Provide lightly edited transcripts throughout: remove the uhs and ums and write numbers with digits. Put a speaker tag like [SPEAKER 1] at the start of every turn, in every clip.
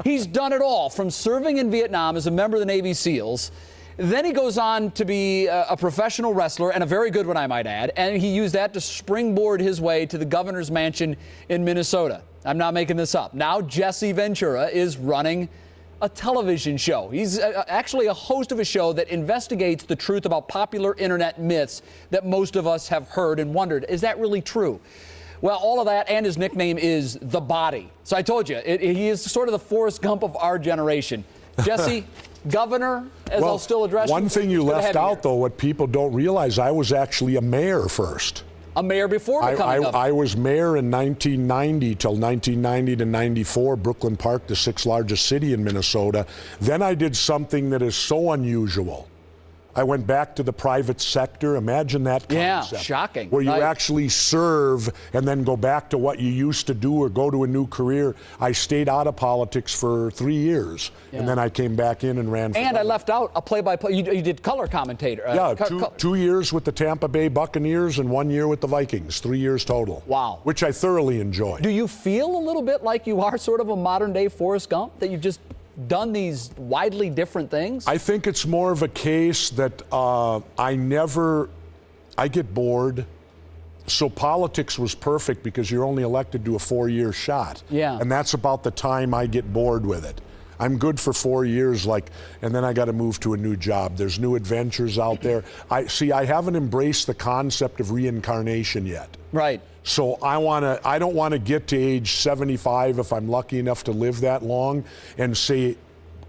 [SPEAKER 1] He's done it all, from serving in Vietnam as a member of the Navy SEALs. Then he goes on to be a professional wrestler, and a very good one, I might add. And he used that to springboard his way to the governor's mansion in Minnesota. I'm not making this up. Now Jesse Ventura is running a television show. He's actually a host of a show that investigates the truth about popular internet myths that most of us have heard and wondered, is that really true? Well, all of that, and his nickname is The Body. So I told you, he is sort of the Forrest Gump of our generation. Jesse, Governor, as I'll still address you.
[SPEAKER 2] One thing you left out, though, what people don't realize, I was actually a mayor first.
[SPEAKER 1] A mayor before becoming governor.
[SPEAKER 2] I was mayor in 1990 till 1990 to 94, Brooklyn Park, the sixth largest city in Minnesota. Then I did something that is so unusual. I went back to the private sector. Imagine that concept.
[SPEAKER 1] Yeah, shocking.
[SPEAKER 2] Where you actually serve and then go back to what you used to do or go to a new career. I stayed out of politics for 3 years, and then I came back in and ran for
[SPEAKER 1] And I left out a play-by-play. You did color commentator.
[SPEAKER 2] Yeah, 2 years with the Tampa Bay Buccaneers and 1 year with the Vikings. 3 years total.
[SPEAKER 1] Wow.
[SPEAKER 2] Which I thoroughly enjoyed.
[SPEAKER 1] Do you feel a little bit like you are sort of a modern-day Forrest Gump, that you've just done these widely different things?
[SPEAKER 2] I think it's more of a case that I get bored. So politics was perfect because you're only elected to a 4-year shot.
[SPEAKER 1] Yeah.
[SPEAKER 2] And that's about the time I get bored with it. I'm good for 4 years, and then I got to move to a new job. There's new adventures out there. I haven't embraced the concept of reincarnation yet.
[SPEAKER 1] Right.
[SPEAKER 2] So I don't want to get to age 75 if I'm lucky enough to live that long and say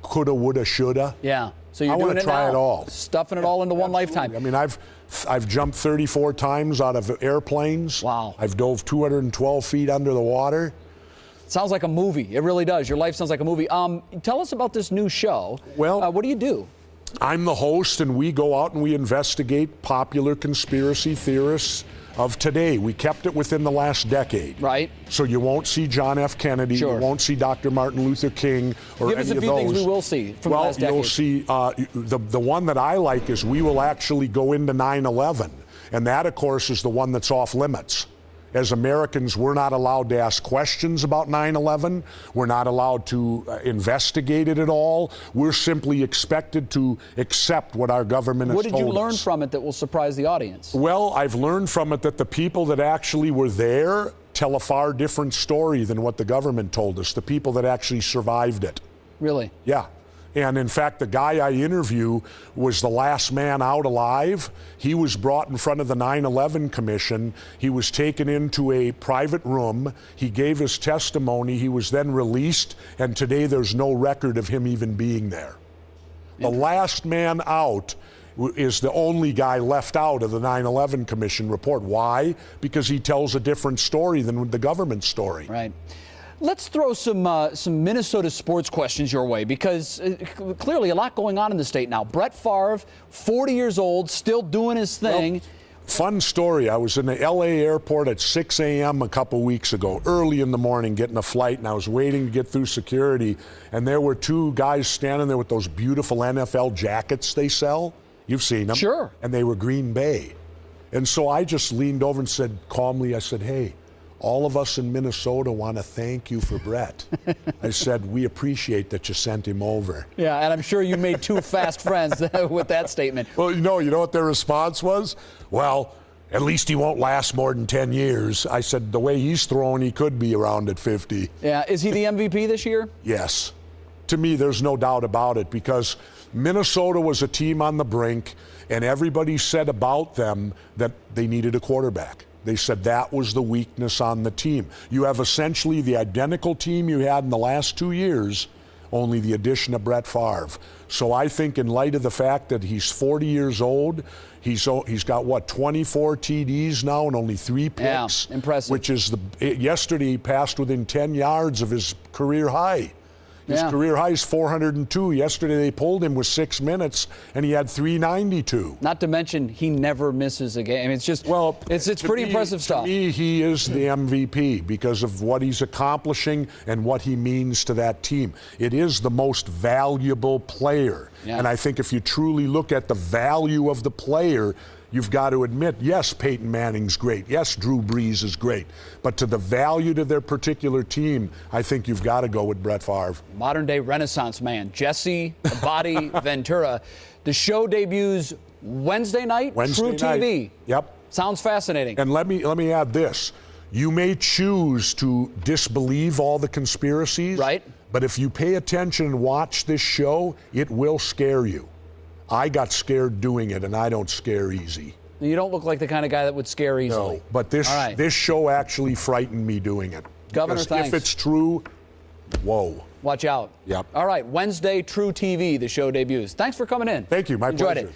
[SPEAKER 2] coulda, woulda, shoulda.
[SPEAKER 1] Yeah. So you're
[SPEAKER 2] I
[SPEAKER 1] doing
[SPEAKER 2] want to try it all.
[SPEAKER 1] Stuffing it all into one lifetime.
[SPEAKER 2] I mean, I've jumped 34 times out of airplanes.
[SPEAKER 1] Wow.
[SPEAKER 2] I've dove 212 feet under the water.
[SPEAKER 1] Sounds like a movie. It really does. Your life sounds like a movie. Tell us about this new show.
[SPEAKER 2] Well,
[SPEAKER 1] what do you do?
[SPEAKER 2] I'm the host, and we go out and we investigate popular conspiracy theorists of today. We kept it within the last decade.
[SPEAKER 1] Right.
[SPEAKER 2] So you won't see John F. Kennedy.
[SPEAKER 1] Sure.
[SPEAKER 2] You won't see Dr. Martin Luther King or
[SPEAKER 1] Give
[SPEAKER 2] any
[SPEAKER 1] us a
[SPEAKER 2] of
[SPEAKER 1] few
[SPEAKER 2] those.
[SPEAKER 1] things we will see from the last decade.
[SPEAKER 2] Well, you'll see the one that I like is we will actually go into 9/11. And that, of course, is the one that's off limits. As Americans, we're not allowed to ask questions about 9/11. We're not allowed to investigate it at all. We're simply expected to accept what our government has told us.
[SPEAKER 1] What did you learn from it that will surprise the audience?
[SPEAKER 2] Well, I've learned from it that the people that actually were there tell a far different story than what the government told us, the people that actually survived it.
[SPEAKER 1] Really?
[SPEAKER 2] Yeah. And in fact, the guy I interview was the last man out alive. He was brought in front of the 9/11 Commission. He was taken into a private room. He gave his testimony. He was then released, and today there's no record of him even being there. The last man out is the only guy left out of the 9/11 Commission report. Why? Because he tells a different story than the government story.
[SPEAKER 1] Right. Let's throw some Minnesota sports questions your way, because clearly a lot going on in the state now. Brett Favre, 40 years old, still doing his thing.
[SPEAKER 2] Well, fun story. I was in the L.A. airport at 6 a.m. a couple weeks ago, early in the morning, getting a flight, and I was waiting to get through security, and there were two guys standing there with those beautiful NFL jackets they sell. You've seen them.
[SPEAKER 1] Sure.
[SPEAKER 2] And they were Green Bay. And so I just leaned over and said calmly, I said, hey, all of us in Minnesota want to thank you for Brett. I said, we appreciate that you sent him over.
[SPEAKER 1] Yeah, and I'm sure you made two fast friends with that statement.
[SPEAKER 2] Well, you know what their response was? Well, at least he won't last more than 10 years. I said, the way he's throwing, he could be around at 50.
[SPEAKER 1] Yeah, is he the MVP this year?
[SPEAKER 2] Yes. To me, there's no doubt about it, because Minnesota was a team on the brink, and everybody said about them that they needed a quarterback. They said that was the weakness on the team. You have essentially the identical team you had in the last 2 years, only the addition of Brett Favre. So I think in light of the fact that he's 40 years old, he's got, what, 24 TDs now and only 3 picks?
[SPEAKER 1] Yeah, impressive.
[SPEAKER 2] Which is, yesterday he passed within 10 yards of his career high. His career high is 402. Yesterday they pulled him with 6 minutes, and he had 392.
[SPEAKER 1] Not to mention he never misses a game. I mean, it's just, well, it's pretty impressive stuff.
[SPEAKER 2] To me, he is the MVP because of what he's accomplishing and what he means to that team. It is the most valuable player. Yeah. And I think if you truly look at the value of the player, you've got to admit, yes, Peyton Manning's great. Yes, Drew Brees is great. But to the value to their particular team, I think you've got to go with Brett Favre.
[SPEAKER 1] Modern day Renaissance man, Jesse Body Ventura. The show debuts Wednesday night, True TV.
[SPEAKER 2] Yep.
[SPEAKER 1] Sounds fascinating.
[SPEAKER 2] And let me add this. You may choose to disbelieve all the conspiracies.
[SPEAKER 1] Right.
[SPEAKER 2] But if you pay attention and watch this show, it will scare you. I got scared doing it, and I don't scare easy.
[SPEAKER 1] You don't look like the kind of guy that would scare easily.
[SPEAKER 2] No, but this show actually frightened me doing it.
[SPEAKER 1] Governor, thanks.
[SPEAKER 2] If it's true, whoa.
[SPEAKER 1] Watch out.
[SPEAKER 2] Yep.
[SPEAKER 1] All right, Wednesday, True TV, the show debuts. Thanks for coming in.
[SPEAKER 2] Thank you. My
[SPEAKER 1] Enjoyed
[SPEAKER 2] pleasure.
[SPEAKER 1] it.